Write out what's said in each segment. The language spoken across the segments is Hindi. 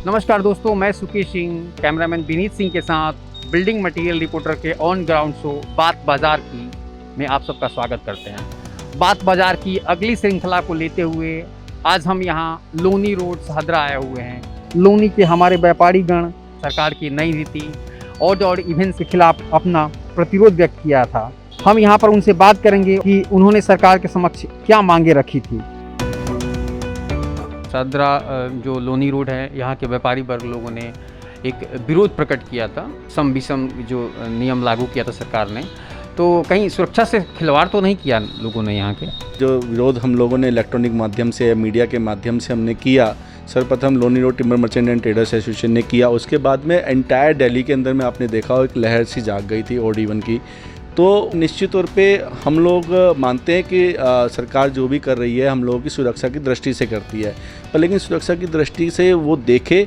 नमस्कार दोस्तों, मैं सुकेश सिंह, कैमरामैन विनीत सिंह के साथ बिल्डिंग मटेरियल रिपोर्टर के ऑन ग्राउंड शो बात बाजार की में आप सबका स्वागत करते हैं। बात बाजार की अगली श्रृंखला को लेते हुए आज हम यहाँ लोनी रोड सहदरा आए हुए हैं। लोनी के हमारे व्यापारी गण सरकार की नई नीति और इवेंट्स के खिलाफ अपना प्रतिरोध व्यक्त किया था। हम यहाँ पर उनसे बात करेंगे कि उन्होंने सरकार के समक्ष क्या मांगे रखी थी। सहदरा जो लोनी रोड है, यहाँ के व्यापारी वर्ग लोगों ने एक विरोध प्रकट किया था। सम विषम जो नियम लागू किया था सरकार ने, तो कहीं सुरक्षा से खिलवाड़ तो नहीं किया लोगों ने? यहाँ के जो विरोध हम लोगों ने इलेक्ट्रॉनिक माध्यम से, मीडिया के माध्यम से हमने किया, सर्वप्रथम Loni road timber merchant and traders association ने किया। उसके बाद में एंटायर दिल्ली के अंदर में आपने देखा हो एक लहर सी जाग गई थी ऑड इवन की। तो निश्चित तौर पे हम लोग मानते हैं कि सरकार जो भी कर रही है हम लोगों की सुरक्षा की दृष्टि से करती है, पर लेकिन सुरक्षा की दृष्टि से वो देखे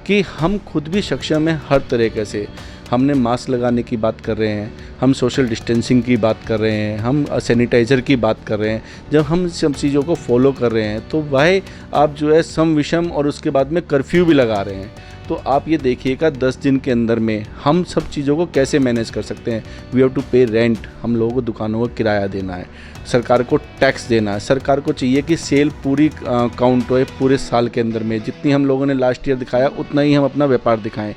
कि हम खुद भी सक्षम हैं हर तरीके से। हमने मास्क लगाने की बात कर रहे हैं, हम सोशल डिस्टेंसिंग की बात कर रहे हैं, हम सैनिटाइज़र की बात कर रहे हैं। जब हम सब चीज़ों को फॉलो कर रहे हैं तो वह आप जो है सम विषम और उसके बाद में कर्फ्यू भी लगा रहे हैं। तो आप ये देखिएगा 10 दिन के अंदर में हम सब चीज़ों को कैसे मैनेज कर सकते हैं। वी हैव टू पे रेंट, हम लोगों को दुकानों को किराया देना है, सरकार को टैक्स देना है। सरकार को चाहिए कि सेल पूरी काउंट होए पूरे साल के अंदर में। जितनी हम लोगों ने लास्ट ईयर दिखाया उतना ही हम अपना व्यापार दिखाएं।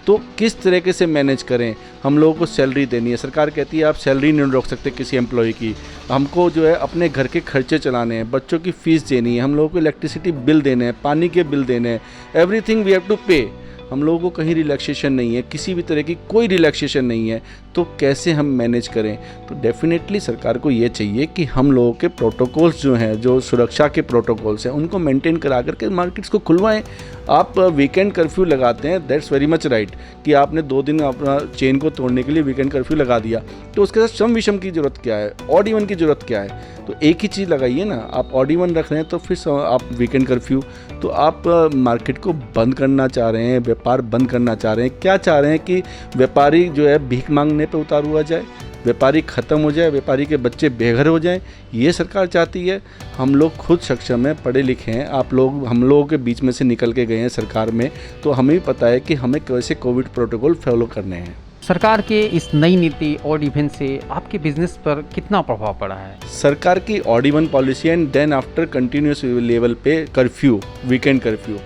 तो किस तरीके से मैनेज करें। हम लोगों को सैलरी देनी है, सरकार कहती है आप सैलरी नहीं रोक सकते किसी एम्प्लॉय की। हमको जो है अपने घर के खर्चे चलाने हैं, बच्चों की फ़ीस देनी है, हम लोगों को इलेक्ट्रिसिटी बिल देने हैं, पानी के बिल देने हैं, एवरीथिंग वी हैव टू पे। हम लोगों को कहीं रिलैक्सेशन नहीं है, किसी भी तरह की कोई रिलैक्सेशन नहीं है। तो कैसे हम मैनेज करें? तो डेफिनेटली सरकार को ये चाहिए कि हम लोगों के प्रोटोकॉल्स जो हैं, जो सुरक्षा के प्रोटोकॉल्स हैं, उनको मेंटेन करा करके मार्केट्स को खुलवाएं। आप वीकेंड कर्फ्यू लगाते हैं, दैट्स वेरी मच राइट कि आपने 2 दिन अपना चेन को तोड़ने के लिए वीकेंड कर्फ्यू लगा दिया। तो उसके साथ सम विषम की ज़रूरत क्या है, ऑड इवन की ज़रूरत क्या है? तो एक ही चीज़ लगाइए ना। आप ऑड इवन रख रहे हैं तो फिर आप वीकेंड कर्फ्यू। तो आप मार्केट को बंद करना चाह रहे हैं, व्यापार बंद करना चाह रहे हैं। क्या चाह रहे हैं कि व्यापारी जो है भीख मांगने पे उतार हुआ जाए, व्यापारी ख़त्म हो जाए, व्यापारी के बच्चे बेघर हो जाएं? ये सरकार चाहती है? हम लोग खुद सक्षम हैं, पढ़े लिखे हैं। आप लोग हम लोगों के बीच में से निकल के गए हैं सरकार में, तो हमें भी पता है कि हमें कैसे कोविड प्रोटोकॉल फॉलो करने हैं। सरकार के इस नई नीति ऑड इवेंट से आपके बिजनेस पर कितना प्रभाव पड़ा है? सरकार की odd even policy and then after continuous level पे कर्फ्यू, वीकेंड कर्फ्यू,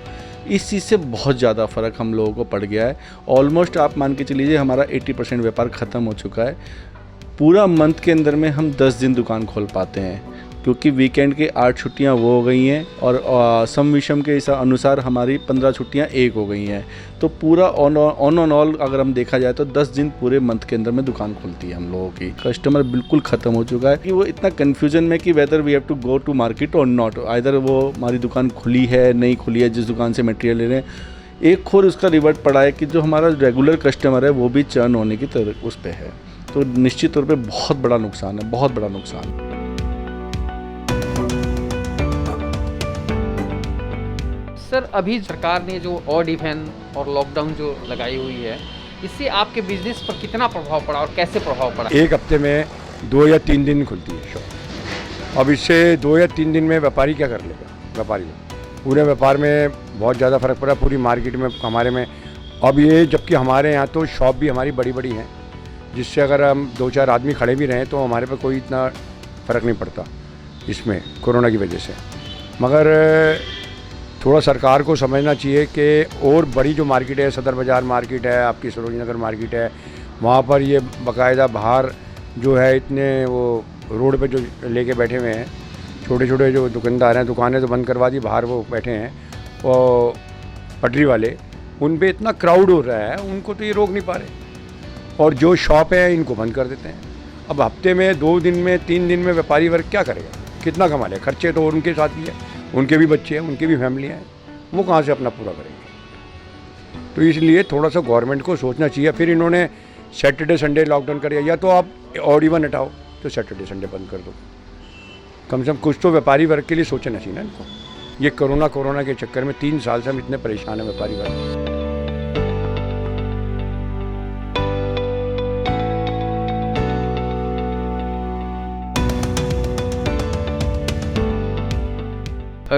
इस चीज़ से बहुत ज़्यादा फ़र्क हम लोगों को पड़ गया है। ऑलमोस्ट आप मान के चलिए हमारा 80% व्यापार ख़त्म हो चुका है। पूरा मंथ के अंदर में हम 10 दिन दुकान खोल पाते हैं, क्योंकि वीकेंड के 8 छुट्टियां वो हो गई हैं और सम विषम के अनुसार हमारी 15 छुट्टियां एक हो गई हैं। तो पूरा ऑन ऑल अगर हम देखा जाए तो 10 दिन पूरे मंथ के अंदर में दुकान खुलती है हम लोगों की। कस्टमर बिल्कुल ख़त्म हो चुका है कि वो इतना कन्फ्यूजन में कि whether we have to go to market और नॉट। आइदर वो हमारी दुकान खुली है नहीं खुली है, जिस दुकान से मटेरियल ले रहे हैं। एक खोर उसका रिवर्ट पड़ा है कि जो हमारा रेगुलर कस्टमर है वो भी चर्न होने की तरह उस पर है। तो निश्चित तौर पे बहुत बड़ा नुकसान है, बहुत बड़ा नुकसान। सर, अभी सरकार ने जो ऑड इवेंट और लॉकडाउन जो लगाई हुई है, इससे आपके बिजनेस पर कितना प्रभाव पड़ा और कैसे प्रभाव पड़ा? एक हफ्ते में 2 या 3 दिन खुलती है शॉप। अब इससे 2 या 3 दिन में व्यापारी क्या कर लेगा? व्यापारी पूरे व्यापार में बहुत ज़्यादा फ़र्क पड़ा, पूरी मार्केट में हमारे में। अब ये जबकि हमारे यहाँ तो शॉप भी हमारी बड़ी बड़ी हैं, जिससे अगर हम 2-4 आदमी खड़े भी रहें तो हमारे पर कोई इतना फ़र्क नहीं पड़ता इसमें कोरोना की वजह से। मगर थोड़ा सरकार को समझना चाहिए कि और बड़ी जो मार्केट है, सदर बाज़ार मार्केट है, आपकी सरोजनी नगर मार्केट है, वहाँ पर ये बाकायदा बाहर जो है इतने वो रोड पे जो लेके बैठे हुए हैं छोटे छोटे जो दुकानदार हैं, दुकानें तो बंद करवा दी, बाहर वो बैठे हैं और पटरी वाले, उन पे इतना क्राउड हो रहा है, उनको तो ये रोक नहीं पा रहे। और जो शॉप है इनको बंद कर देते हैं। अब हफ्ते में 2 दिन में 3 दिन में व्यापारी वर्ग क्या करेगा? कितना कमा ले? खर्चे तो उनके साथ ही है, उनके भी बच्चे हैं, उनकी भी फैमिलियाँ हैं, वो कहाँ से अपना पूरा करेंगे? तो इसलिए थोड़ा सा गवर्नमेंट को सोचना चाहिए। फिर इन्होंने सैटरडे संडे लॉकडाउन कर दिया, या तो आप ऑड इवन हटाओ तो सैटरडे संडे बंद कर दो। कम से कम कुछ तो व्यापारी वर्ग के लिए सोचना चाहिए ना इनको। ये कोरोना के चक्कर में 3 साल से हम इतने परेशान हैं व्यापारी वर्ग।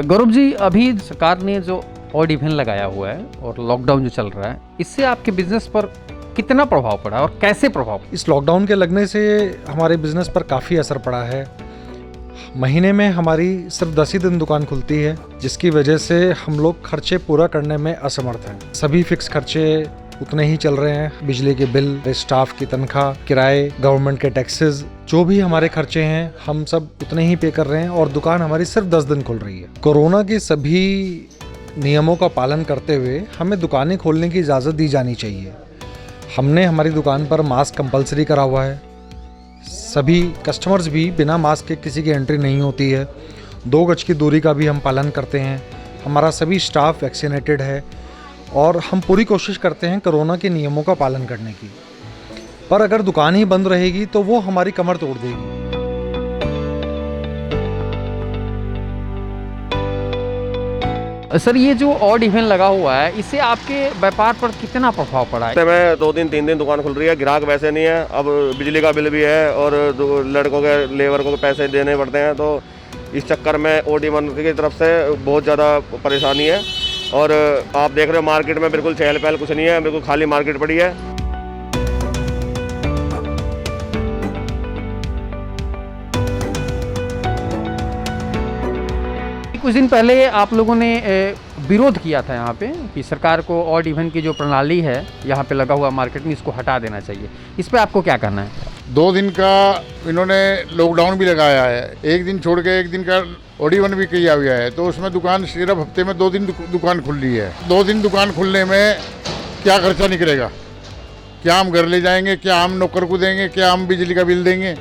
गौरव जी, अभी सरकार ने जो ऑड इवेंट लगाया हुआ है और लॉकडाउन जो चल रहा है, इससे आपके बिजनेस पर कितना प्रभाव पड़ा और कैसे प्रभाव? इस लॉकडाउन के लगने से हमारे बिज़नेस पर काफ़ी असर पड़ा है। महीने में हमारी सिर्फ 10 ही दिन दुकान खुलती है, जिसकी वजह से हम लोग खर्चे पूरा करने में असमर्थ हैं। सभी फिक्स खर्चे उतने ही चल रहे हैं, बिजली के बिल, स्टाफ की तनख्वाह, किराए, गवर्नमेंट के टैक्सेस, जो भी हमारे खर्चे हैं हम सब उतने ही पे कर रहे हैं और दुकान हमारी सिर्फ 10 दिन खुल रही है। कोरोना के सभी नियमों का पालन करते हुए हमें दुकानें खोलने की इजाज़त दी जानी चाहिए। हमने हमारी दुकान पर मास्क कंपलसरी करा हुआ है। सभी कस्टमर्स भी बिना मास्क के किसी की एंट्री नहीं होती है। 2 गज की दूरी का भी हम पालन करते हैं। हमारा सभी स्टाफ वैक्सीनेटेड है और हम पूरी कोशिश करते हैं कोरोना के नियमों का पालन करने की। पर अगर दुकान ही बंद रहेगी तो वो हमारी कमर तोड़ देगी। सर, ये जो ऑड इवेंट लगा हुआ है, इससे आपके व्यापार पर कितना प्रभाव पड़ा है? में 2 दिन 3 दिन दुकान खुल रही है, ग्राहक वैसे नहीं है। अब बिजली का बिल भी है और लड़कों के लेबर को पैसे देने पड़ते हैं, तो इस चक्कर में ऑड इवेंट की तरफ से बहुत ज़्यादा परेशानी है। और आप देख रहे हो मार्केट में बिल्कुल चहल पहल कुछ नहीं है, बिल्कुल खाली मार्केट पड़ी है। कुछ दिन पहले आप लोगों ने विरोध किया था यहाँ पे कि सरकार को ऑड इवेंट की जो प्रणाली है यहाँ पे लगा हुआ मार्केट में, इसको हटा देना चाहिए। इस पे आपको क्या करना है? 2 दिन का इन्होंने लॉकडाउन भी लगाया है, 1 दिन छोड़ के 1 दिन का ऑड इवेंट भी किया हुआ है, तो उसमें दुकान सिर्फ हफ्ते में 2 दिन दुकान खुल रही है। 2 दिन दुकान खुलने में क्या खर्चा निकलेगा? क्या हम घर ले जाएंगे? क्या हम नौकर को देंगे? क्या हम बिजली का बिल देंगे?